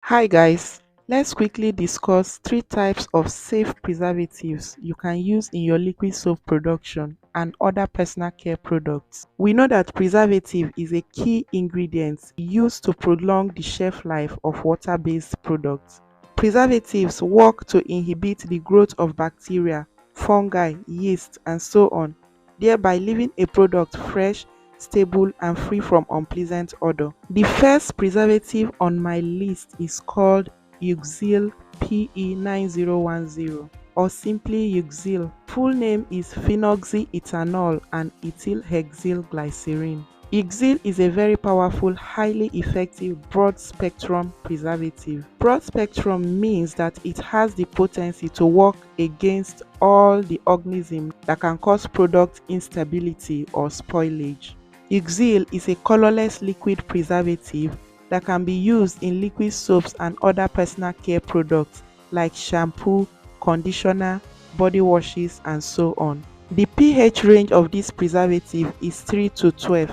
Hi guys, let's quickly discuss 3 types of safe preservatives you can use in your liquid soap production and other personal care products. We know that preservative is a key ingredient used to prolong the shelf life of water-based products. Preservatives work to inhibit the growth of bacteria, fungi, yeast, and so on, thereby leaving a product fresh, stable, and free from unpleasant odor. The first preservative on my list is called Euxil PE9010, or simply Euxil. Full name is phenoxyethanol and ethylhexylglycerin. Euxil is a very powerful, highly effective broad-spectrum preservative. Broad-spectrum means that it has the potency to work against all the organisms that can cause product instability or spoilage. Euxil is a colorless liquid preservative that can be used in liquid soaps and other personal care products like shampoo, conditioner, body washes, and so on. The pH range of this preservative is 3 to 12,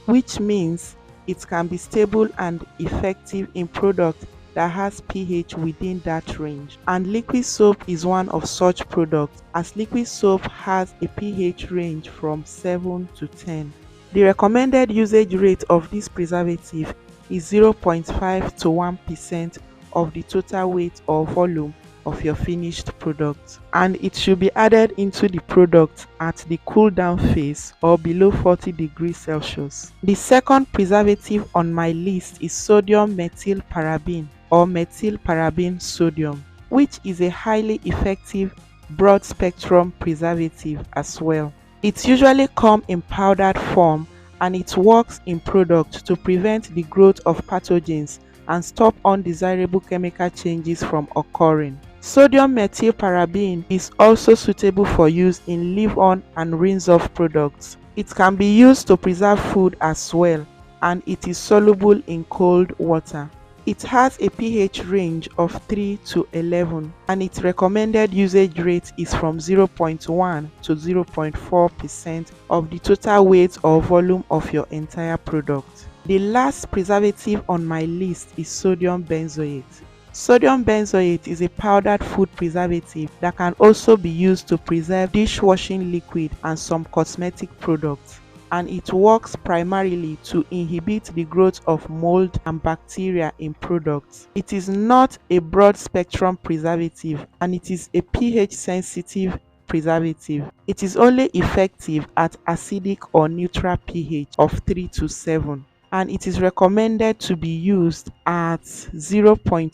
which means it can be stable and effective in products that has pH within that range. And liquid soap is one of such products, as liquid soap has a pH range from 7 to 10. The recommended usage rate of this preservative is 0.5 to 1% of the total weight or volume of your finished product, and it should be added into the product at the cool down phase or below 40 degrees Celsius. The second preservative on my list is sodium methylparaben or methylparaben sodium, which is a highly effective broad spectrum preservative as well. It usually comes in powdered form, and it works in product to prevent the growth of pathogens and stop undesirable chemical changes from occurring. Sodium methylparaben is also suitable for use in leave-on and rinse-off products. It can be used to preserve food as well, and it is soluble in cold water. It has a pH range of 3 to 11, and its recommended usage rate is from 0.1 to 0.4% of the total weight or volume of your entire product. The last preservative on my list is sodium benzoate. Sodium benzoate is a powdered food preservative that can also be used to preserve dishwashing liquid and some cosmetic products, and it works primarily to inhibit the growth of mold and bacteria in products. It is not a broad spectrum preservative, and it is a pH sensitive preservative. It is only effective at acidic or neutral pH of 3 to 7. And it is recommended to be used at 0.1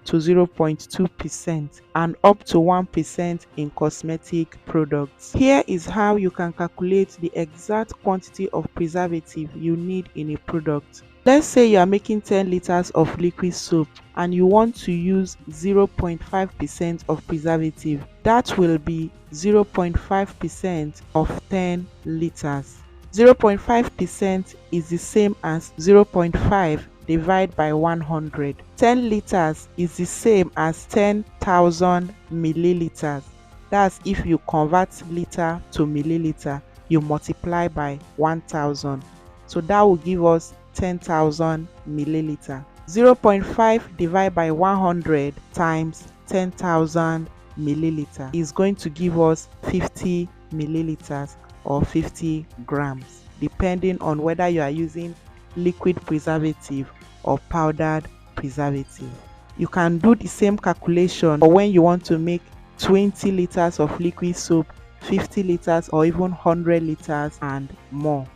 to 0.2% and up to 1% in cosmetic products. Here is how you can calculate the exact quantity of preservative you need in a product. Let's say you are making 10 liters of liquid soap and you want to use 0.5% of preservative. That will be 0.5% of 10 liters. 0.5% is the same as 0.5 divided by 100. 10 liters is the same as 10,000 milliliters. That's if you convert liter to milliliter, you multiply by 1000. So that will give us 10,000 milliliter. 0.5 divided by 100 times 10,000 milliliter is going to give us 50 milliliters or 50 grams, depending on whether you are using liquid preservative or powdered preservative. You can do the same calculation for when you want to make 20 liters of liquid soap, 50 liters, or even 100 liters and more.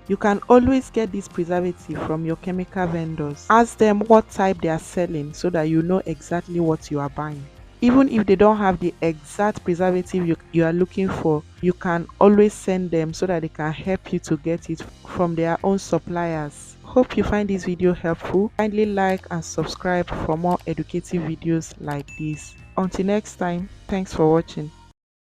You can always get this preservative from your chemical vendors. Ask them what type they are selling so that you know exactly what you are buying. Even if they don't have the exact preservative you are looking for, you can always send them so that they can help you to get it from their own suppliers. Hope you find this video helpful. Kindly like and subscribe for more educative videos like this. Until next time, thanks for watching.